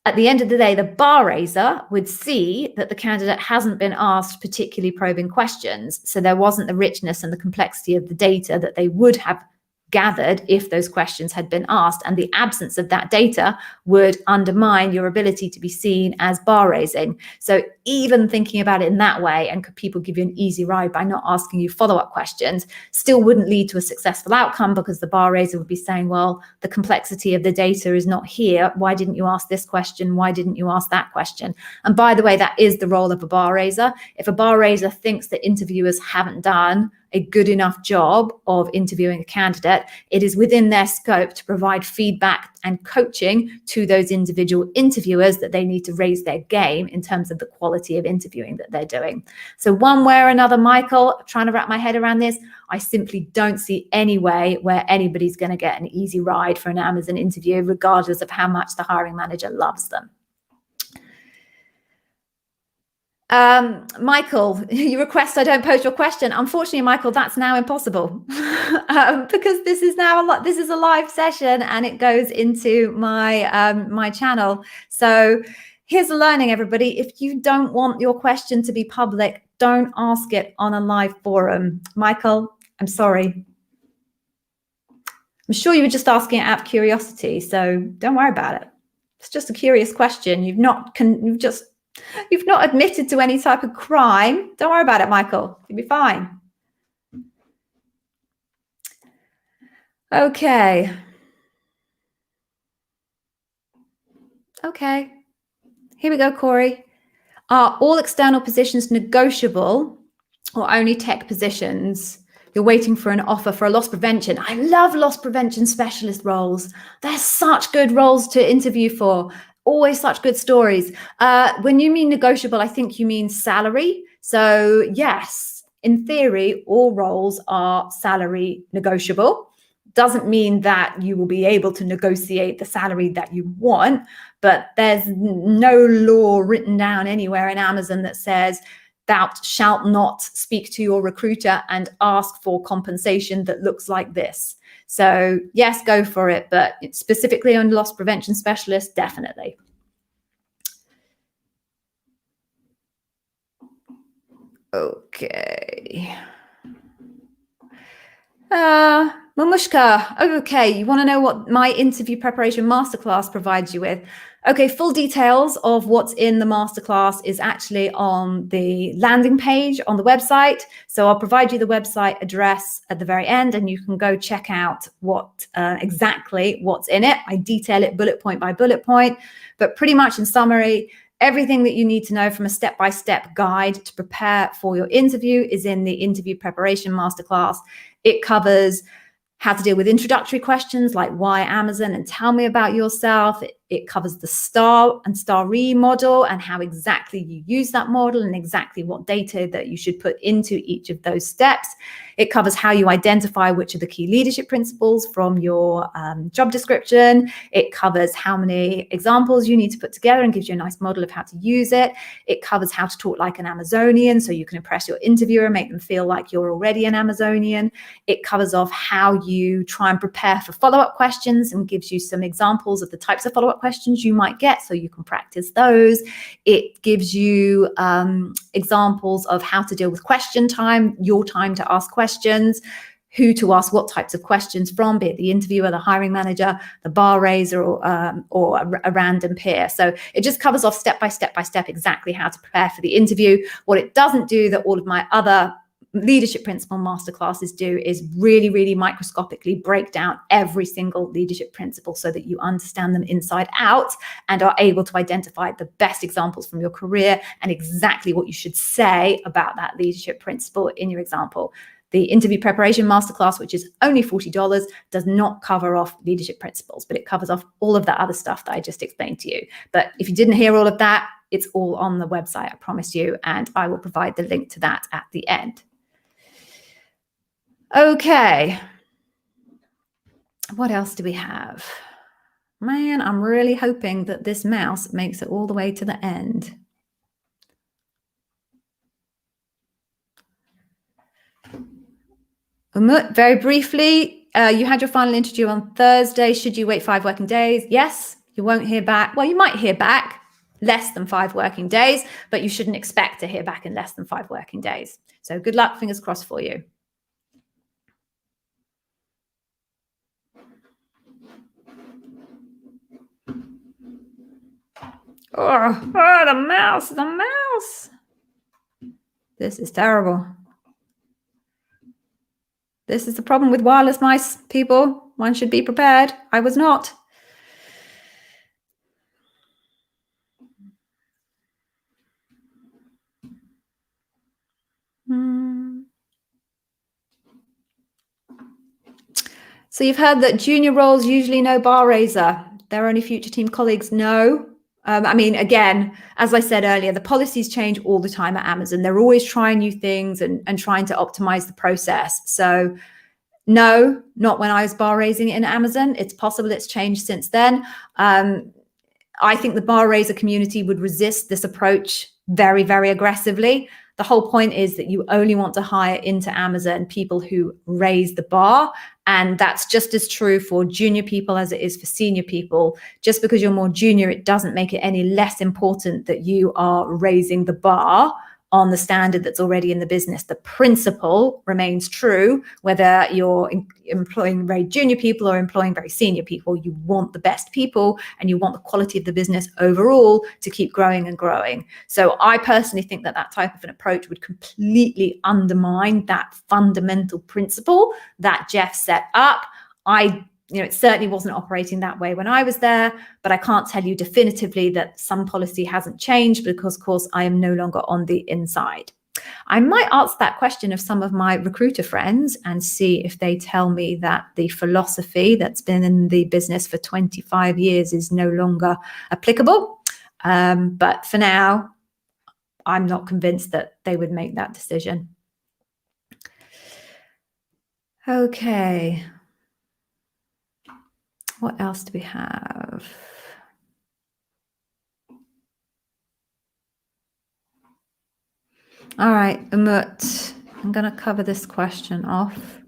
at the end of the day, the bar raiser would see that the candidate hasn't been asked particularly probing questions. So there wasn't the richness and the complexity of the data that they would have gathered if those questions had been asked, and the absence of that data would undermine your ability to be seen as bar raising. So even thinking about it in that way, and could people give you an easy ride by not asking you follow-up questions, still wouldn't lead to a successful outcome because the bar raiser would be saying, well, the complexity of the data is not here. Why didn't you ask this question? Why didn't you ask that question? And by the way, that is the role of a bar raiser. If a bar raiser thinks that interviewers haven't done a good enough job of interviewing a candidate, it is within their scope to provide feedback and coaching to those individual interviewers that they need to raise their game in terms of the quality of interviewing that they're doing. So one way or another, Michael, I'm trying to wrap my head around this, I simply don't see any way where anybody's going to get an easy ride for an Amazon interview, regardless of how much the hiring manager loves them. Michael, you request I don't post your question. Unfortunately, Michael, that's now impossible because this is a live session and it goes into my my channel. So here's a learning, everybody. If you don't want your question to be public, don't ask it on a live forum. Michael, I'm sorry. I'm sure you were just asking it out of curiosity, so don't worry about it. It's just a curious question. You've not admitted to any type of crime. Don't worry about it, Michael. You'll be fine. Okay. Okay. Here we go, Corey. Are all external positions negotiable or only tech positions? You're waiting for an offer for a loss prevention. I love loss prevention specialist roles. They're such good roles to interview for. Always such good stories. When you mean negotiable, I think you mean salary. So yes, in theory, all roles are salary negotiable. Doesn't mean that you will be able to negotiate the salary that you want, but there's no law written down anywhere in Amazon that says thou shalt not speak to your recruiter and ask for compensation that looks like this. So yes, go for it, but specifically on loss prevention specialist, definitely. Okay. Mamushka, okay, you want to know what my interview preparation masterclass provides you with? Okay, full details of what's in the masterclass is actually on the landing page on the website. So I'll provide you the website address at the very end, and you can go check out what exactly what's in it. I detail it bullet point by bullet point, but pretty much in summary, everything that you need to know from a step-by-step guide to prepare for your interview is in the interview preparation masterclass. It covers how to deal with introductory questions like why Amazon and tell me about yourself. It covers the STAR and STAR-E model and how exactly you use that model and exactly what data that you should put into each of those steps. It covers how you identify which are the key leadership principles from your job description. It covers how many examples you need to put together and gives you a nice model of how to use it. It covers how to talk like an Amazonian so you can impress your interviewer and make them feel like you're already an Amazonian. It covers off how you try and prepare for follow-up questions and gives you some examples of the types of follow-up questions you might get so you can practice those. It gives you examples of how to deal with question time, your time to ask questions, who to ask what types of questions from, be it the interviewer, the hiring manager, the bar raiser, or a random peer. So it just covers off step by step exactly how to prepare for the interview. What it doesn't do that all of my other leadership principle masterclasses do is really, really microscopically break down every single leadership principle so that you understand them inside out and are able to identify the best examples from your career and exactly what you should say about that leadership principle in your example. The interview preparation masterclass, which is only $40, does not cover off leadership principles, but it covers off all of that other stuff that I just explained to you. But if you didn't hear all of that, it's all on the website, I promise you, and I will provide the link to that at the end. Okay, what else do we have? Man, I'm really hoping that this mouse makes it all the way to the end. Umut, very briefly, you had your final interview on Thursday. Should you wait 5 working days? Yes, you won't hear back. Well, you might hear back less than 5 working days, but you shouldn't expect to hear back in less than 5 working days. So good luck, fingers crossed for you. Oh, the mouse. This is terrible. This is the problem with wireless mice, people. One should be prepared. I was not. So you've heard that junior roles usually no bar raiser. They're only future team colleagues. No. I mean, again, as I said earlier, the policies change all the time at Amazon. They're always trying new things and trying to optimize the process. So no, not when I was bar raising in Amazon. It's possible it's changed since then. I think the bar raiser community would resist this approach very, very aggressively. The whole point is that you only want to hire into Amazon people who raise the bar. And that's just as true for junior people as it is for senior people. Just because you're more junior, it doesn't make it any less important that you are raising the bar on the standard that's already in the business. The principle remains true, whether you're employing very junior people or employing very senior people. You want the best people and you want the quality of the business overall to keep growing and growing. So I personally think that that type of an approach would completely undermine that fundamental principle that Jeff set up. It certainly wasn't operating that way when I was there, but I can't tell you definitively that some policy hasn't changed because, of course, I am no longer on the inside. I might ask that question of some of my recruiter friends and see if they tell me that the philosophy that's been in the business for 25 years is no longer applicable. But for now, I'm not convinced that they would make that decision. Okay. What else do we have? All right, Umut, I'm going to cover this question off.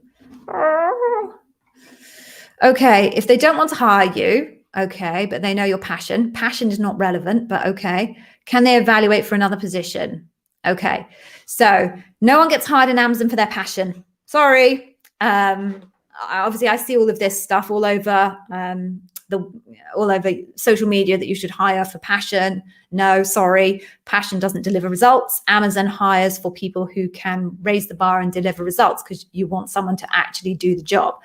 Okay, if they don't want to hire you, okay, but they know your passion. Passion is not relevant, but okay. Can they evaluate for another position? Okay, so no one gets hired in Amazon for their passion. Sorry. Obviously, I see all of this stuff all over all over social media that you should hire for passion. No, sorry, passion doesn't deliver results. Amazon hires for people who can raise the bar and deliver results because you want someone to actually do the job.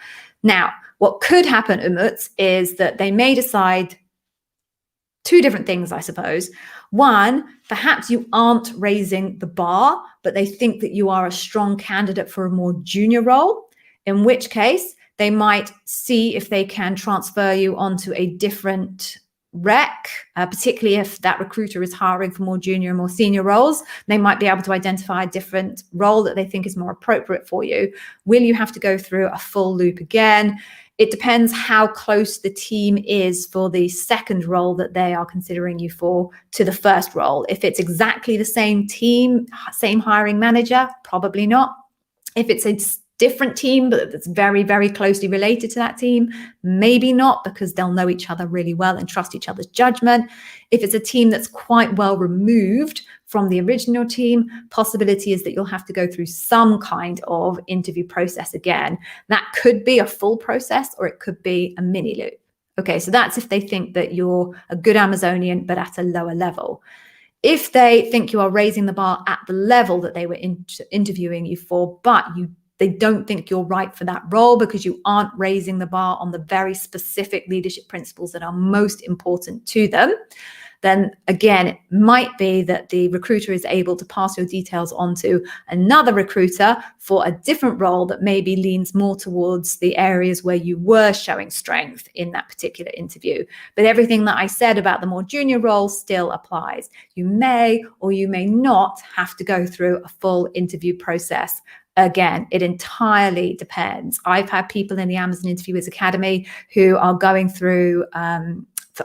Now, what could happen, Umut, is that they may decide two different things, I suppose. One, perhaps you aren't raising the bar, but they think that you are a strong candidate for a more junior role, in which case they might see if they can transfer you onto a different rec, particularly if that recruiter is hiring for more junior and more senior roles. They might be able to identify a different role that they think is more appropriate for you. Will you have to go through a full loop again? It depends how close the team is for the second role that they are considering you for to the first role. If it's exactly the same team, same hiring manager, probably not. If it's a different team, but that's very, very closely related to that team, maybe not, because they'll know each other really well and trust each other's judgment. If it's a team that's quite well removed from the original team, possibility is that you'll have to go through some kind of interview process again. That could be a full process or it could be a mini loop. Okay, so that's if they think that you're a good Amazonian, but at a lower level. If they think you are raising the bar at the level that they were interviewing you for, but they don't think you're right for that role because you aren't raising the bar on the very specific leadership principles that are most important to them, then again, it might be that the recruiter is able to pass your details on to another recruiter for a different role that maybe leans more towards the areas where you were showing strength in that particular interview. But everything that I said about the more junior role still applies. You may or you may not have to go through a full interview process. Again, it entirely depends. I've had people in the Amazon Interviewers Academy who are going through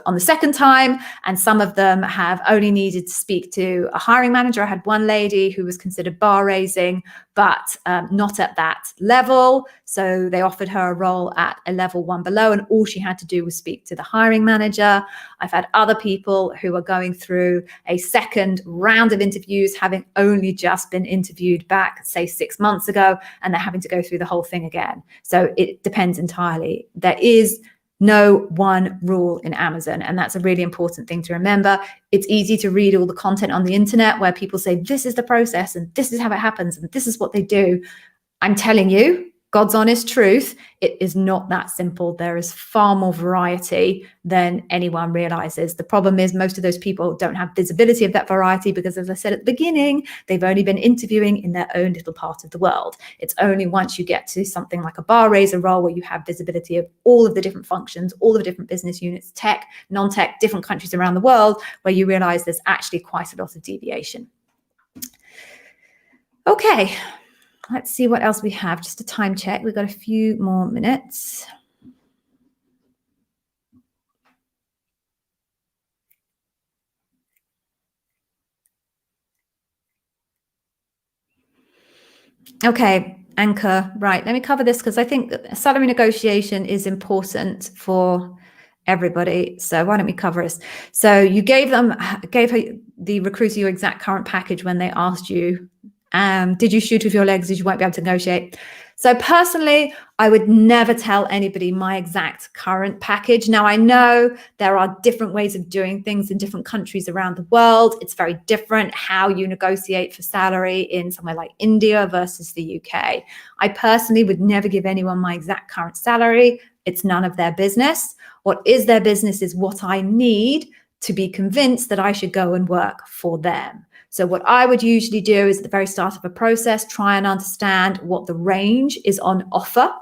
on the second time, and some of them have only needed to speak to a hiring manager. I had one lady who was considered bar raising, but not at that level. So they offered her a role at a level one below, and all she had to do was speak to the hiring manager. I've had other people who are going through a second round of interviews, having only just been interviewed back, say 6 months ago, and they're having to go through the whole thing again. So it depends entirely. There is no one rule in Amazon, and that's a really important thing to remember. It's easy to read all the content on the internet where people say this is the process and this is how it happens and this is what they do. I'm telling you, God's honest truth, it is not that simple. There is far more variety than anyone realizes. The problem is most of those people don't have visibility of that variety because, as I said at the beginning, they've only been interviewing in their own little part of the world. It's only once you get to something like a bar raiser role where you have visibility of all of the different functions, all of the different business units, tech, non-tech, different countries around the world, where you realize there's actually quite a lot of deviation. Okay. Let's see what else we have. Just a time check. We've got a few more minutes. Okay, Anchor. Right. Let me cover this because I think salary negotiation is important for everybody. So why don't we cover this? So you gave the recruiter your exact current package when they asked you, did you shoot with your legs? Did you won't be able to negotiate? So personally, I would never tell anybody my exact current package. Now, I know there are different ways of doing things in different countries around the world. It's very different how you negotiate for salary in somewhere like India versus the UK. I personally would never give anyone my exact current salary. It's none of their business. What is their business is what I need to be convinced that I should go and work for them. So what I would usually do is at the very start of a process, try and understand what the range is on offer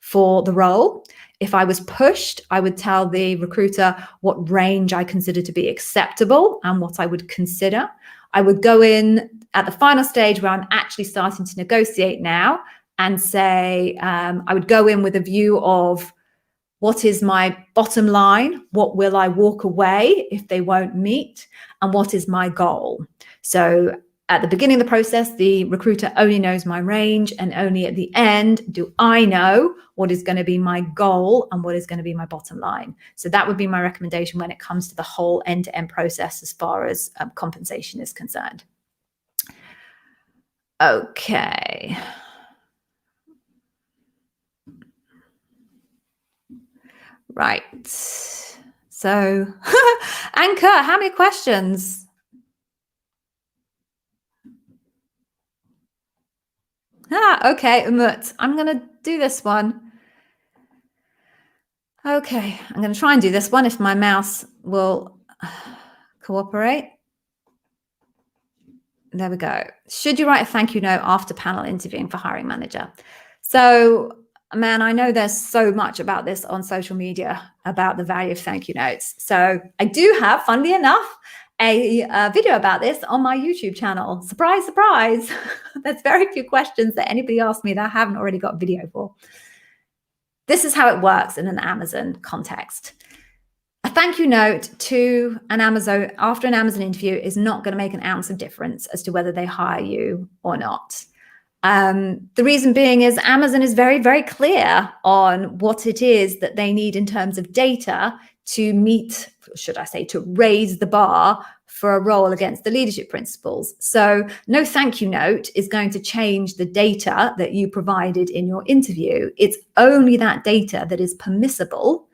for the role. If I was pushed, I would tell the recruiter what range I consider to be acceptable and what I would consider. I would go in at the final stage where I'm actually starting to negotiate now and say, I would go in with a view of what is my bottom line? What will I walk away if they won't meet? And what is my goal? So at the beginning of the process, the recruiter only knows my range, and only at the end do I know what is going to be my goal and what is going to be my bottom line. So that would be my recommendation when it comes to the whole end-to-end process as far as compensation is concerned. Okay. Right. So, Anchor, how many questions? Okay, Umut, I'm going to do this one. Okay, I'm going to try and do this one if my mouse will cooperate. There we go. Should you write a thank you note after panel interviewing for hiring manager? So, man, I know there's so much about this on social media about the value of thank you notes. So I do have, funnily enough, a video about this on my YouTube channel. Surprise, surprise. There's very few questions that anybody asked me that I haven't already got a video for. This is how it works in an Amazon context. A thank you note to an Amazon after an Amazon interview is not going to make an ounce of difference as to whether they hire you or not. The reason being is Amazon is very, very clear on what it is that they need in terms of data to meet, should I say, to raise the bar for a role against the leadership principles. So no thank you note is going to change the data that you provided in your interview. It's only that data that is permissible.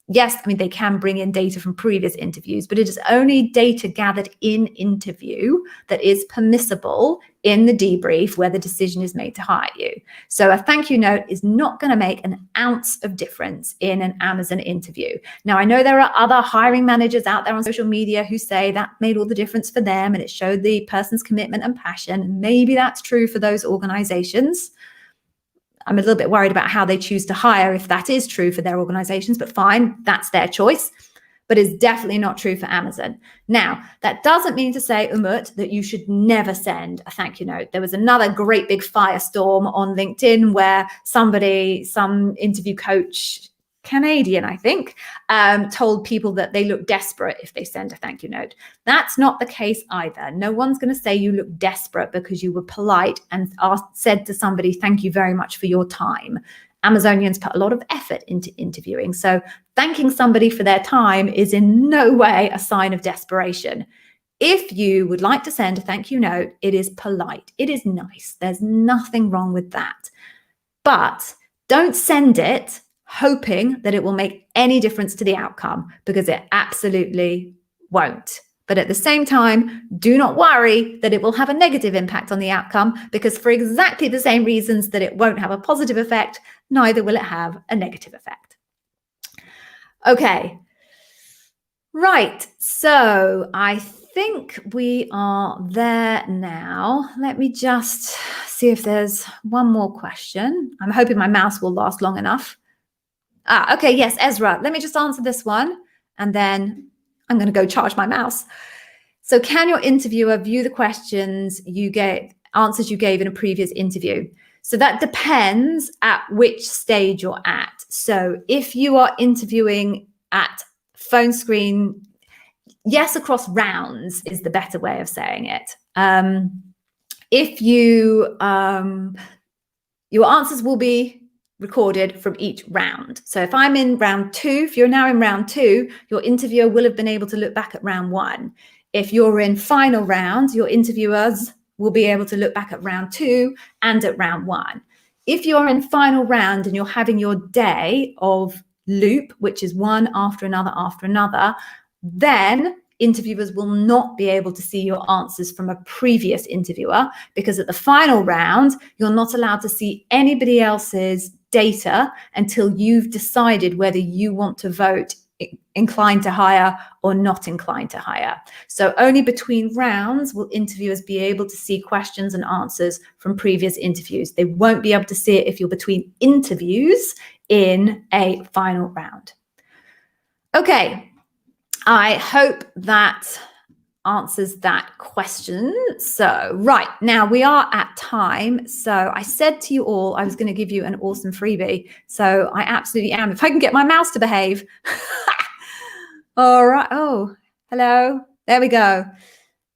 Yes, I mean, they can bring in data from previous interviews, but it is only data gathered in interview that is permissible in the debrief where the decision is made to hire you. So a thank you note is not going to make an ounce of difference in an Amazon interview. Now, I know there are other hiring managers out there on social media who say that made all the difference for them and it showed the person's commitment and passion. Maybe that's true for those organizations. I'm a little bit worried about how they choose to hire if that is true for their organizations, but fine, that's their choice. But it's definitely not true for Amazon. Now, that doesn't mean to say, Umut, that you should never send a thank you note. There was another great big firestorm on LinkedIn where some interview coach, Canadian, I think, told people that they look desperate if they send a thank you note. That's not the case either. No one's going to say you look desperate because you were polite and said to somebody, thank you very much for your time. Amazonians put a lot of effort into interviewing. So thanking somebody for their time is in no way a sign of desperation. If you would like to send a thank you note, it is polite. It is nice. There's nothing wrong with that. But don't send it hoping that it will make any difference to the outcome, because it absolutely won't. But at the same time, do not worry that it will have a negative impact on the outcome, because for exactly the same reasons that it won't have a positive effect, neither will it have a negative effect. Okay. Right. So I think we are there now. Let me just see if there's one more question. I'm hoping my mouse will last long enough. Okay, yes, Ezra. Let me just answer this one, and then I'm going to go charge my mouse. So can your interviewer view the questions you gave, answers you gave in a previous interview? So that depends at which stage you're at. So if you are interviewing at phone screen, yes, across rounds is the better way of saying it. If you, your answers will be recorded from each round. So if I'm in round 2, if you're now in round 2, your interviewer will have been able to look back at round 1. If you're in final round, your interviewers will be able to look back at round 2 and at round 1. If you're in final round and you're having your day of loop, which is one after another, then interviewers will not be able to see your answers from a previous interviewer, because at the final round, you're not allowed to see anybody else's data until you've decided whether you want to vote inclined to hire or not inclined to hire. So only between rounds will interviewers be able to see questions and answers from previous interviews. They won't be able to see it if you're between interviews in a final round. Okay, I hope that answers that question. So right now we are at time. So I said to you all I was going to give you an awesome freebie. So I absolutely am. If I can get my mouse to behave. All right. Oh, hello. There we go.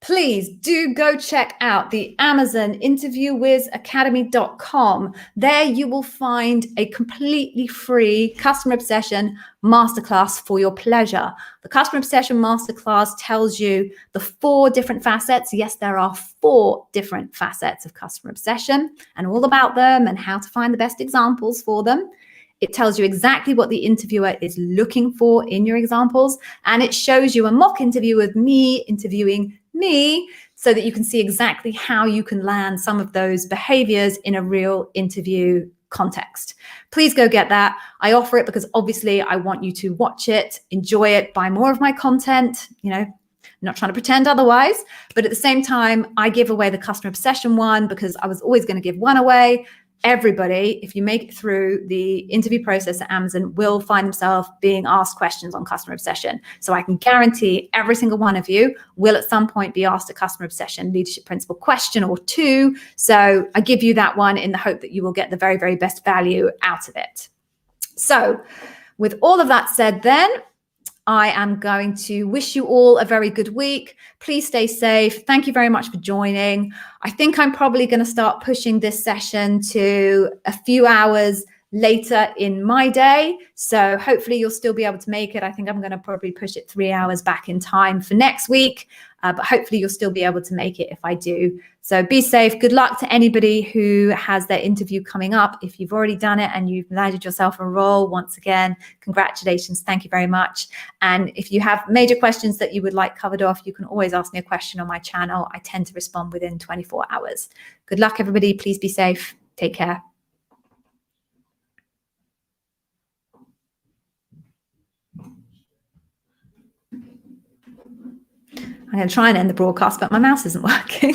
Please do go check out the Amazon interviewwizacademy.com. There you will find a completely free customer obsession masterclass for your pleasure. The customer obsession masterclass tells you the 4 different facets. Yes, there are 4 different facets of customer obsession and all about them and how to find the best examples for them. It tells you exactly what the interviewer is looking for in your examples, and it shows you a mock interview with me interviewing me so that you can see exactly how you can land some of those behaviors in a real interview context. Please go get that. I offer it because obviously I want you to watch it, enjoy it, buy more of my content, I'm not trying to pretend otherwise, but at the same time, I give away the customer obsession one because I was always going to give one away. Everybody, if you make it through the interview process at Amazon, will find themselves being asked questions on customer obsession. So I can guarantee every single one of you will at some point be asked a customer obsession leadership principle question or 2. So I give you that one in the hope that you will get the very, very best value out of it. So with all of that said then, I am going to wish you all a very good week. Please stay safe. Thank you very much for joining. I think I'm probably going to start pushing this session to a few hours later in my day. So hopefully you'll still be able to make it. I think I'm going to probably push it 3 hours back in time for next week. But hopefully you'll still be able to make it if I do. So be safe. Good luck to anybody who has their interview coming up. If you've already done it and you've landed yourself a role, once again, congratulations. Thank you very much. And if you have major questions that you would like covered off, you can always ask me a question on my channel. I tend to respond within 24 hours. Good luck, everybody. Please be safe. Take care. I'm going to try and end the broadcast, but my mouse isn't working.